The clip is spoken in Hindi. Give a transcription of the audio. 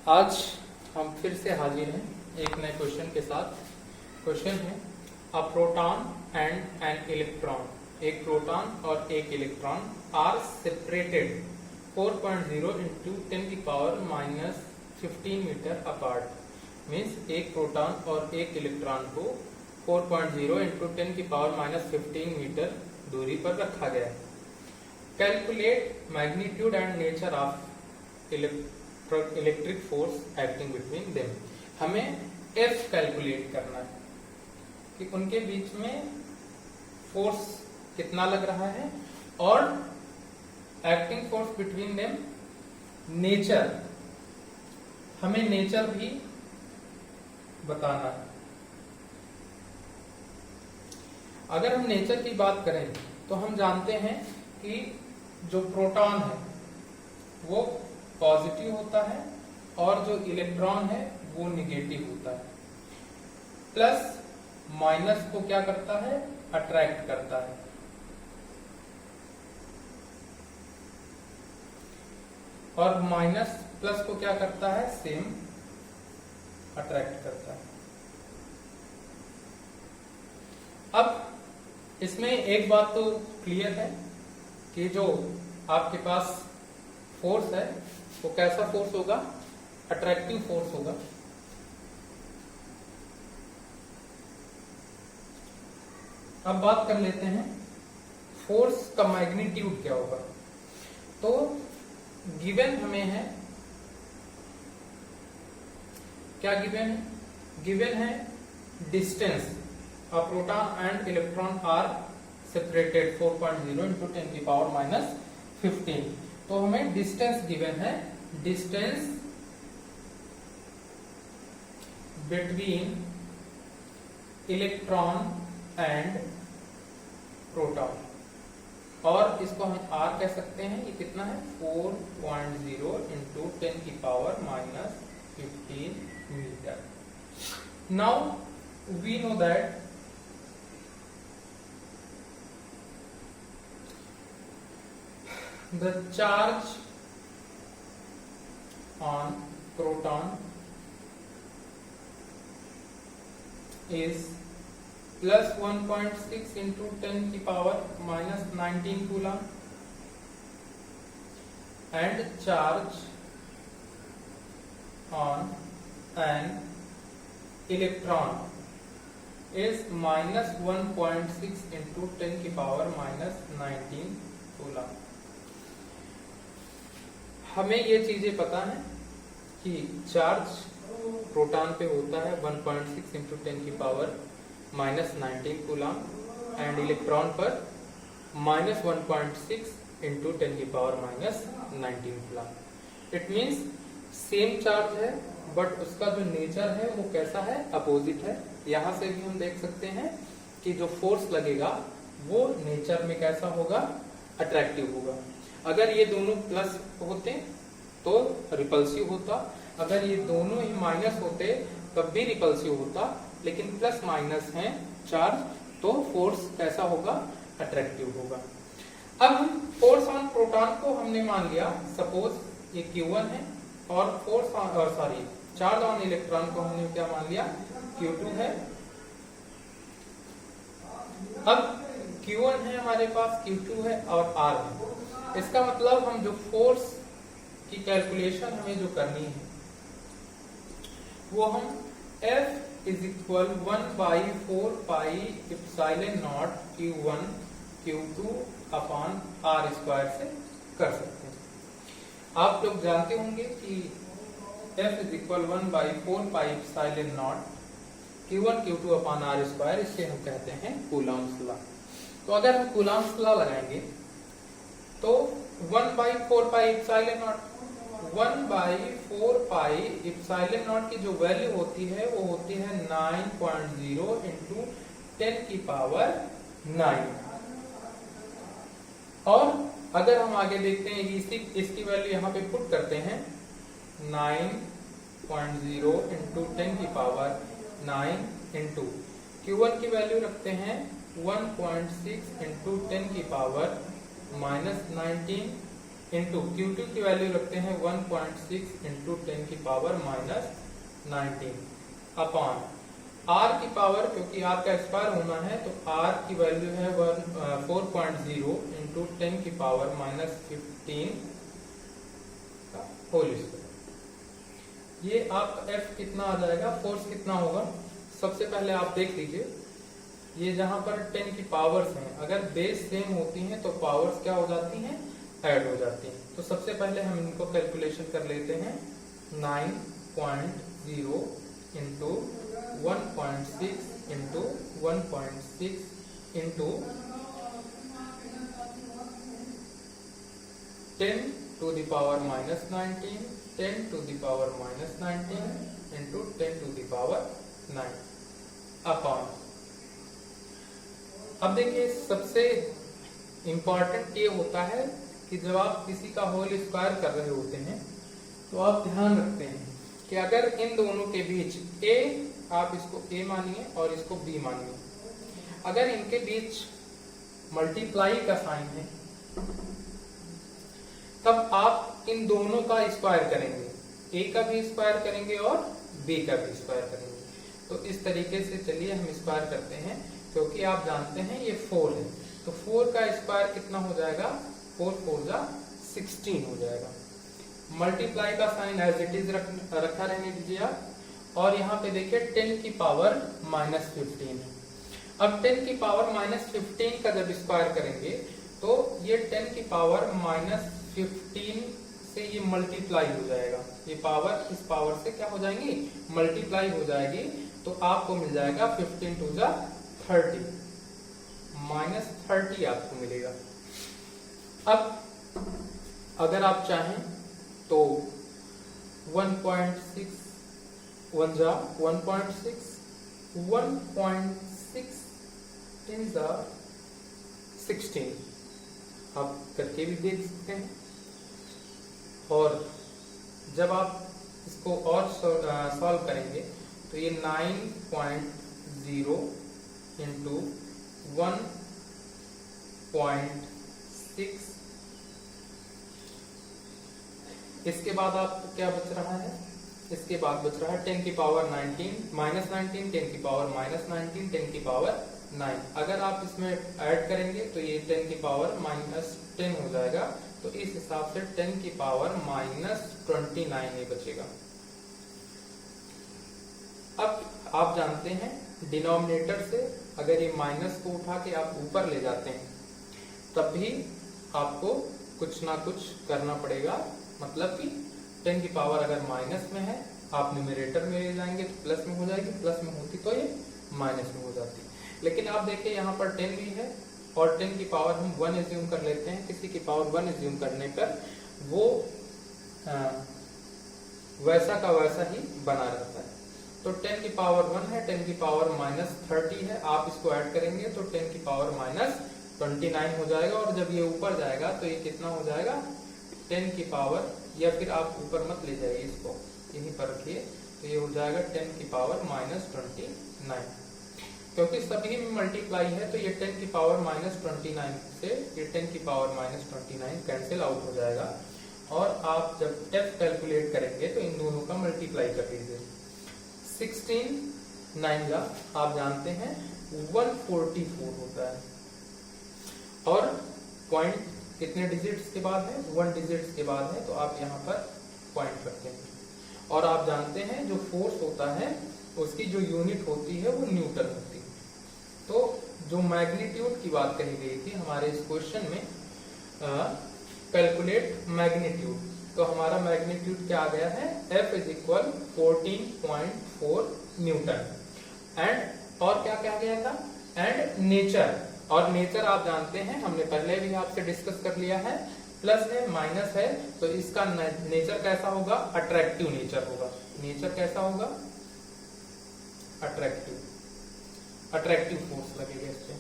आज हम फिर से हाजिर हैं एक नए क्वेश्चन के साथ। क्वेश्चन है a proton and an electron, एक प्रोटॉन और एक इलेक्ट्रॉन आर सेपरेटेड 4.0 into 10 की power minus 15 metre apart. Means एक प्रोटॉन और एक इलेक्ट्रॉन को 4.0 into 10 की पावर माइनस 15 मीटर दूरी पर रखा गया है। Calculate magnitude and nature of electric force acting between them. हमें F कैलकुलेट करना है कि उनके बीच में फोर्स कितना लग रहा है और acting force between them nature, हमें नेचर भी बताना है। अगर हम नेचर की बात करें तो हम जानते हैं कि जो प्रोटॉन है वो पॉजिटिव होता है और जो इलेक्ट्रॉन है वो निगेटिव होता है। प्लस माइनस को क्या करता है, अट्रैक्ट करता है। और माइनस प्लस को क्या करता है, सेम अट्रैक्ट करता है। अब इसमें एक बात तो क्लियर है कि जो आपके पास फोर्स है वो कैसा फोर्स होगा, अट्रैक्टिव फोर्स होगा। अब बात कर लेते हैं फोर्स का मैग्नीट्यूड क्या होगा। तो गिवन हमें है, क्या गिवन है, गिवन है distance. A proton and electron are separated 4.0 into 10 की पावर माइनस 15। तो हमें डिस्टेंस गिवन है, distance between electron and proton, और इसको हम R कह सकते हैं। ये कितना है, 4.0 into 10 की power minus 15 metre. Now we know that the charge on proton is plus 1.6 into 10 की power minus 19 coulomb, and charge on an electron is minus 1.6 into 10 की पावर minus 19 कूलम। हमें ये चीजें पता है कि चार्ज प्रोटॉन पे होता है 1.6 इंटू 10 की power minus 19 coulomb and electron पर माइनस 1.6 इंटू 10 की power minus 19 coulomb. It means same charge है बट उसका जो नेचर है वो कैसा है, अपोजिट है। यहां से भी हम देख सकते हैं कि जो फोर्स लगेगा वो नेचर में कैसा होगा, अट्रैक्टिव होगा। अगर ये दोनों प्लस होते तो रिपल्सिव होता, अगर ये दोनों ही माइनस होते तब भी रिपल्सिव होता, लेकिन प्लस माइनस है चार्ज तो फोर्स कैसा होगा, अट्रैक्टिव होगा। अब हम फोर्स ऑन प्रोटॉन को हमने मान लिया, सपोज ये Q1 है, और force on charge on electron को हमने क्या मान लिया, Q2 है। अब Q1 है हमारे पास, Q2 है और R है। इसका मतलब हम जो फोर्स की कैलकुलेशन हमें जो करनी है वो हम F is equal 1/4 pi epsilon not Q1 Q2 upon R square से कर सकते हैं। आप लोग जानते होंगे कि F is equal 1/4 pi epsilon not Q1 Q2 upon R square, इससे हम कहते हैं कूलॉम्स लॉ। तो अगर हम कूलॉम्स लॉ लगाएंगे तो 1/4 pi epsilon nought, 1/4 pi epsilon nought की जो वैल्यू होती है वो होती है 9.0 इंटू 10 की पावर 9। और अगर हम आगे देखते हैं इसकी वैल्यू यहाँ पे पुट करते हैं 9.0 इंटू 10 की पावर 9 इंटू Q1 की वैल्यू रखते हैं 1.6 इंटू 10 की पावर माइनस 19 इंटू Q2 की वैल्यू रखते हैं 1.6 इंटू 10 की पावर माइनस 19 अपॉन R की पावर, क्योंकि R का स्क्वायर होना है तो R की वैल्यू है 4.0 इंटू 10 की पावर माइनस 15 का होल स्क्वायर। ये आपका F कितना आ जाएगा, फोर्स कितना होगा। सबसे पहले आप देख लीजिए, ये जहां पर 10 की पावर्स हैं, अगर बेस सेम होती हैं तो पावर्स क्या हो जाती हैं, ऐड हो जाती हैं। तो सबसे पहले हम इनको कैलकुलेशन कर लेते हैं। 9.0 into 1.6 into 1.6 into 10 to the power minus 19, 10 to the power minus 19 into 10 to the power 9 upon. अब देखिए, सबसे इंपॉर्टेंट ये होता है कि जब आप किसी का होल स्क्वायर कर रहे होते हैं तो आप ध्यान रखते हैं कि अगर इन दोनों के बीच a, आप इसको a मानिए और इसको b मानिए, अगर इनके बीच मल्टीप्लाई का साइन है तब आप इन दोनों का स्क्वायर करेंगे, a का भी स्क्वायर करेंगे और b का भी स्क्वायर करेंगे। तो इस तरीके से चलिए हम स्क्वायर करते हैं, क्योंकि आप जानते हैं ये 4 है, तो 4 का स्क्वायर कितना हो जाएगा, 4 4 जा 16 हो जाएगा। मल्टीप्लाई का साइन एज इट इज रखा रहने दीजिए आप, और यहाँ पे देखिए 10 की पावर माइनस 15 है। अब 10 की पावर माइनस 15 का जब स्क्वायर करेंगे तो ये 10 की पावर माइनस 15 से ये मल्टीप्लाई हो जाएगा, ये पावर इस पावर से क्या हो जाएंगी, मल्टीप्लाई हो जाएगी। तो आपको मिल जाएगा 15 टू जा 30, माइनस 30 आपको मिलेगा। अब अगर आप चाहें तो 1.6 1 जा 1.6 1.6 इन जा 16 आप करके भी देख सकते हैं। और जब आप इसको और सॉल्व करेंगे तो ये 9.0 इंटू 1.6, इसके बाद आपको क्या बच रहा है, इसके बाद बच रहा है 10 की पावर 19 माइनस 19, 10 की पावर माइनस 19, 10 की पावर 9। अगर आप इसमें ऐड करेंगे तो ये 10 की पावर माइनस 10 हो जाएगा, तो इस हिसाब से 10 की पावर माइनस 29 ही बचेगा। अब आप जानते हैं डिनोमिनेटर से अगर ये माइनस को उठा के आप ऊपर ले जाते हैं तब भी आपको कुछ ना कुछ करना पड़ेगा, मतलब कि 10 की पावर अगर माइनस में है आप न्यूमरेटर में ले जाएंगे तो प्लस में हो जाएगी, प्लस में होती तो ये माइनस में हो जाती। लेकिन आप देखिए यहाँ पर 10 भी है और 10 की पावर हम 1 एज्यूम कर लेते हैं। किसी की पावर 1 एज्यूम करने पर वो वैसा का वैसा ही बना रहता है। तो 10 की पावर 1 है, 10 की पावर माइनस 30 है, आप इसको ऐड करेंगे तो 10 की पावर माइनस 29 हो जाएगा। और जब ये ऊपर जाएगा तो ये कितना हो जाएगा, 10 की पावर, या फिर आप ऊपर मत ले जाइए इसको, यहीं पर रखिए, तो ये हो जाएगा 10 की पावर माइनस 29। क्योंकि सभी में मल्टीप्लाई है तो ये 10 की पावर माइनस 29 से ये 10 की पावर माइनस 29 कैंसिल आउट हो जाएगा। और आप जब f कैलकुलेट करेंगे तो इन दोनों का मल्टीप्लाई कर लीजिए। 16 9 का आप जानते हैं 144 होता है, और पॉइंट कितने डिजिट्स के बाद है, 1 डिजिट्स के बाद है, तो आप यहाँ पर पॉइंट रखते हैं। और आप जानते हैं जो फोर्स होता है उसकी जो यूनिट होती है वो न्यूटन होती है। तो जो मैग्नीट्यूड की बात कही गई थी हमारे इस क्वेश्चन में, कैलकुलेट मैग्नीट्यूड, तो हमारा मैग्नीट्यूड क्या आ गया है, F is equal 14.4 Newton. And और क्या कहा गया था, एंड नेचर, और नेचर आप जानते हैं हमने पहले भी आपसे डिस्कस कर लिया है, प्लस है माइनस है, तो इसका नेचर कैसा होगा, अट्रैक्टिव नेचर होगा। नेचर कैसा होगा, अट्रैक्टिव फोर्स लगेगा इस पे।